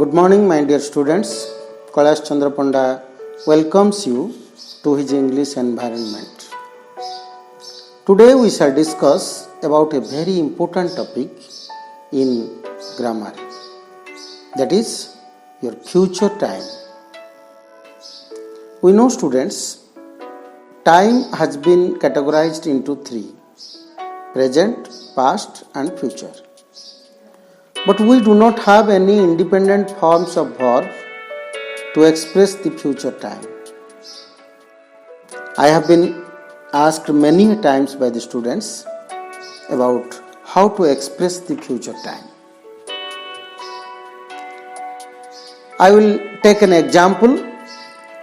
Good morning, my dear students. Kailash Chandra Panda welcomes you to his English environment. Today we shall discuss about a very important topic in grammar, that is your future time. We know, students, time has been categorized into three: present, past and future. But we do not have any independent forms of verb to express the future time. I have been asked many times by the students about how to express the future time. I will take an example,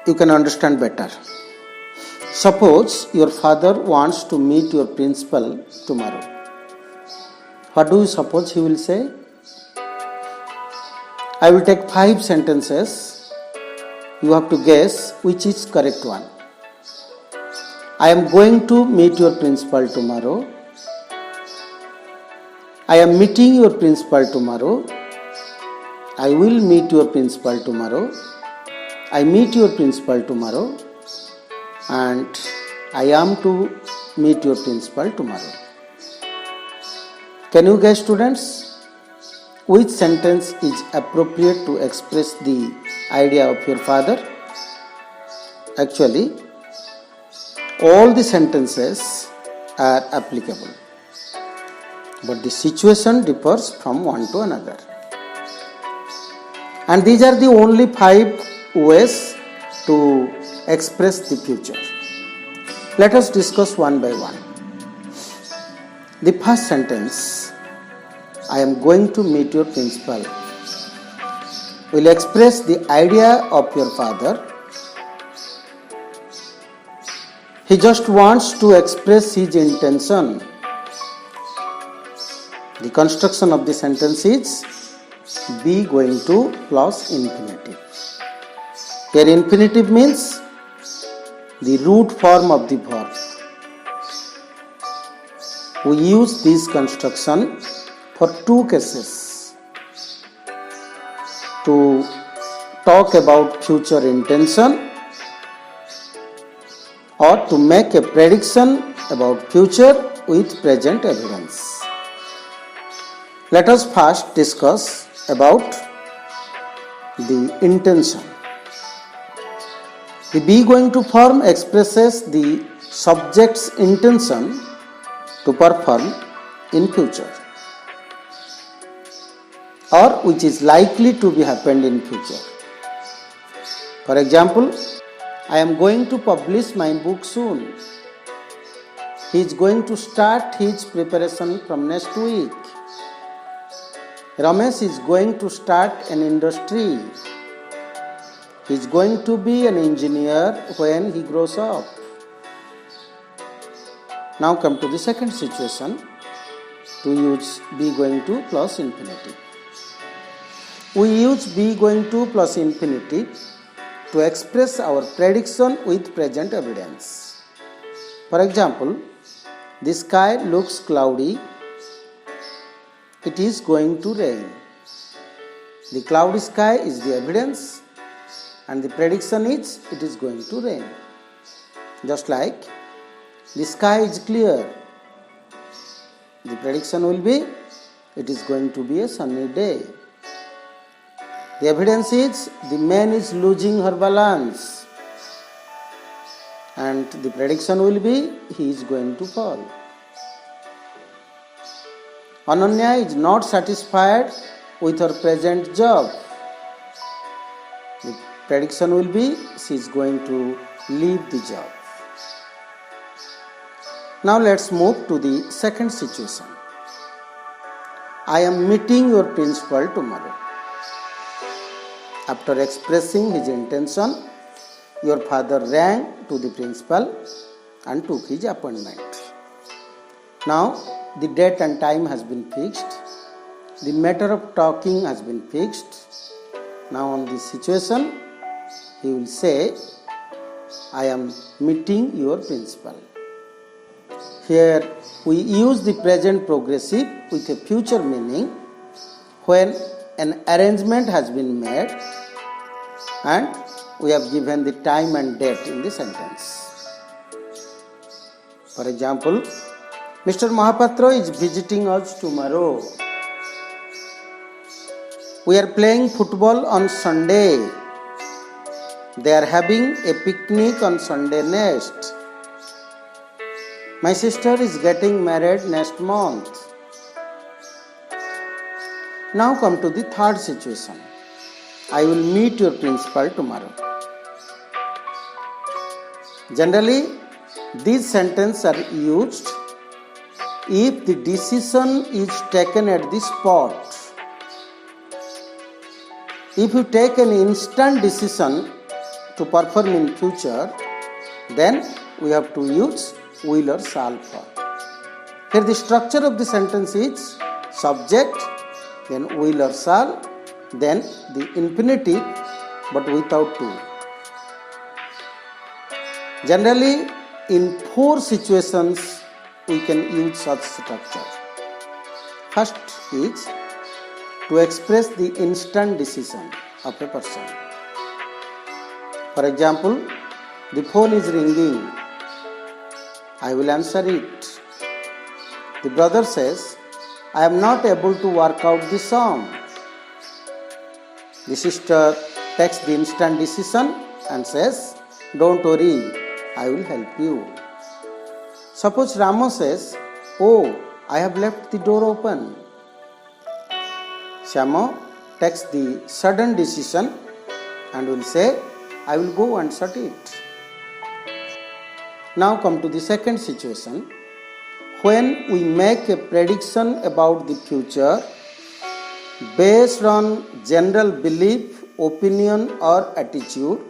you can understand better. Suppose your father wants to meet your principal tomorrow. What do you suppose he will say? I will take 5 sentences. You have to guess which is correct one. I am going to meet your principal tomorrow. I am meeting your principal tomorrow. I will meet your principal tomorrow. I meet your principal tomorrow. And I am to meet your principal tomorrow. Can you guess, students? Which sentence is appropriate to express the idea of your father? Actually, all the sentences are applicable, but the situation differs from one to another. And these are the only 5 ways to express the future. Let us discuss one by one. The first sentence, I am going to meet your principal, will express the idea of your father. He just wants to express his intention. The construction of the sentence is be going to plus infinitive. Here infinitive means the root form of the verb. We use this construction for 2 cases: to talk about future intention or to make a prediction about future with present evidence. Let us first discuss about the intention. The be going to form expresses the subject's intention to perform in future, or which is likely to be happened in future. For example, I am going to publish my book soon. He is going to start his preparation from next week. Ramesh is going to start an industry. He is going to be an engineer when he grows up. Now come to the second situation, to use be going to plus infinitive. We use be going to plus infinitive to express our prediction with present evidence. For example, the sky looks cloudy. It is going to rain. The cloudy sky is the evidence and the prediction is it is going to rain. Just like the sky is clear. The prediction will be it is going to be a sunny day. The evidence is the man is losing her balance, and the prediction will be he is going to fall. Ananya is not satisfied with her present job. The prediction will be she is going to leave the job. Now let's move to the second situation. I am meeting your principal tomorrow. After expressing his intention, your father rang to the principal and took his appointment. Now, the date and time has been fixed. The matter of talking has been fixed. Now, on this situation, he will say, I am meeting your principal. Here, we use the present progressive with a future meaning when an arrangement has been made and we have given the time and date in the sentence. For example, Mr. Mahapatra is visiting us tomorrow. We are playing football on Sunday. They are having a picnic on Sunday next. My sister is getting married next month. Now come to the third situation. I will meet your principal tomorrow. Generally, these sentences are used if the decision is taken at the spot. If you take an instant decision to perform in future, then we have to use will or shall for. Here the structure of the sentence is subject, then will or shall, then the infinitive but without to. Generally, in 4 situations we can use such structure. First is to express the instant decision of a person. For example, the phone is ringing. I will answer it. The brother says, I am not able to work out the sum. The sister takes the instant decision and says, don't worry, I will help you. Suppose Rama says, oh, I have left the door open. Syama takes the sudden decision and will say, I will go and shut it. Now come to the second situation. When we make a prediction about the future based on general belief, opinion or attitude,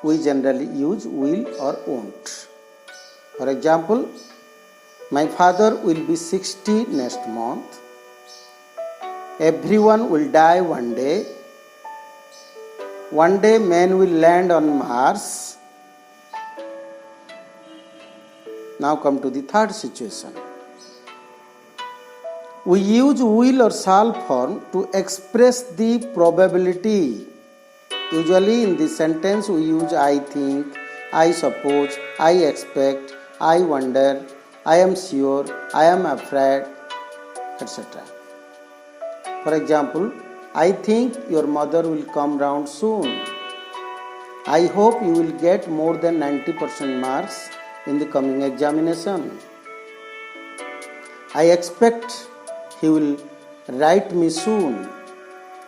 we generally use will or won't. For example, my father will be 60 next month. Everyone will die one day. One day man will land on Mars. Now come to the third situation. We use will or shall form to express the probability. Usually in this sentence we use I think, I suppose, I expect, I wonder, I am sure, I am afraid, etc. For example, I think your mother will come round soon. I hope you will get more than 90% marks in the coming examination. I expect he will write me soon.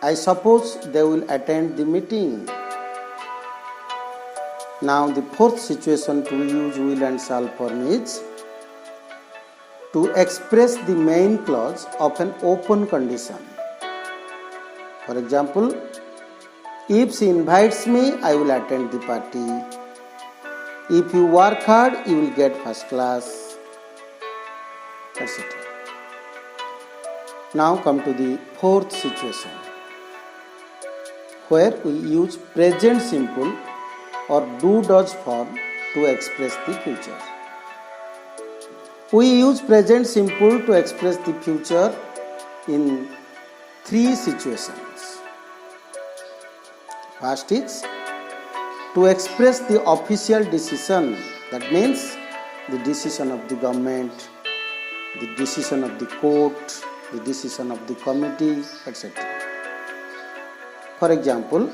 I suppose they will attend the meeting. Now the fourth situation to use will and shall form is to express the main clause of an open condition. For example, if she invites me, I will attend the party. If you work hard, you will get first class, etc. Now come to the fourth situation, where we use present simple or do-does form to express the future. We use present simple to express the future in 3 situations. First is to express the official decision, that means the decision of the government, the decision of the court, the decision of the committee, etc. For example,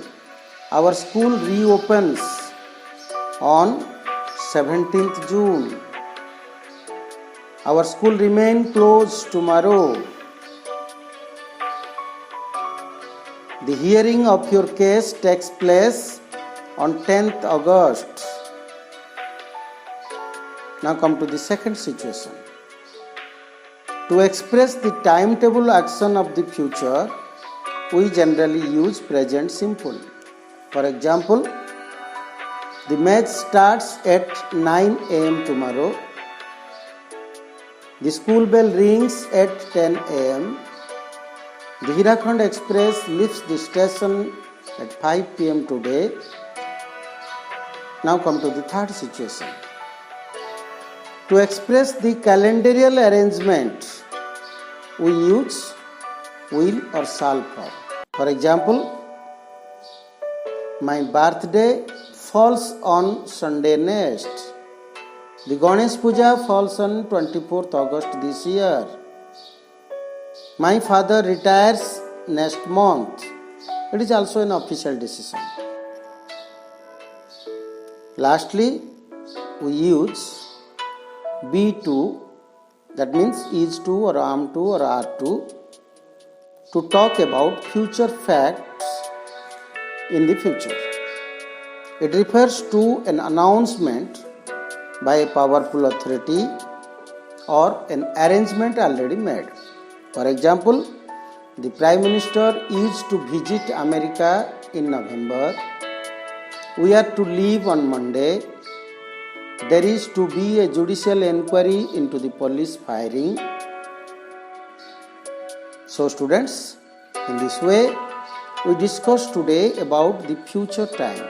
our school reopens on 17th June. Our school remains closed tomorrow. The hearing of your case takes place on 10th August. Now come to the second situation. To express the timetable action of the future, we generally use present simple. For example, the match starts at 9 a.m. tomorrow. The school bell rings at 10 a.m. The Hirakhand Express leaves the station at 5 p.m. today. Now come to the third situation. To express the calendarial arrangement, we use will or shall from. For example, my birthday falls on Sunday next. The Ganesh Puja falls on 24th August this year. My father retires next month. It is also an official decision. Lastly, we use be to, that means is to or am to or are to talk about future facts in the future. It refers to an announcement by a powerful authority or an arrangement already made. For example, the Prime Minister is to visit America in November. We are to leave on Monday. There is to be a judicial inquiry into the police firing. So students, in this way, we discussed today about the future time.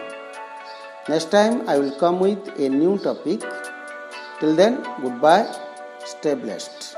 Next time I will come with a new topic. Till then, goodbye. Stay blessed.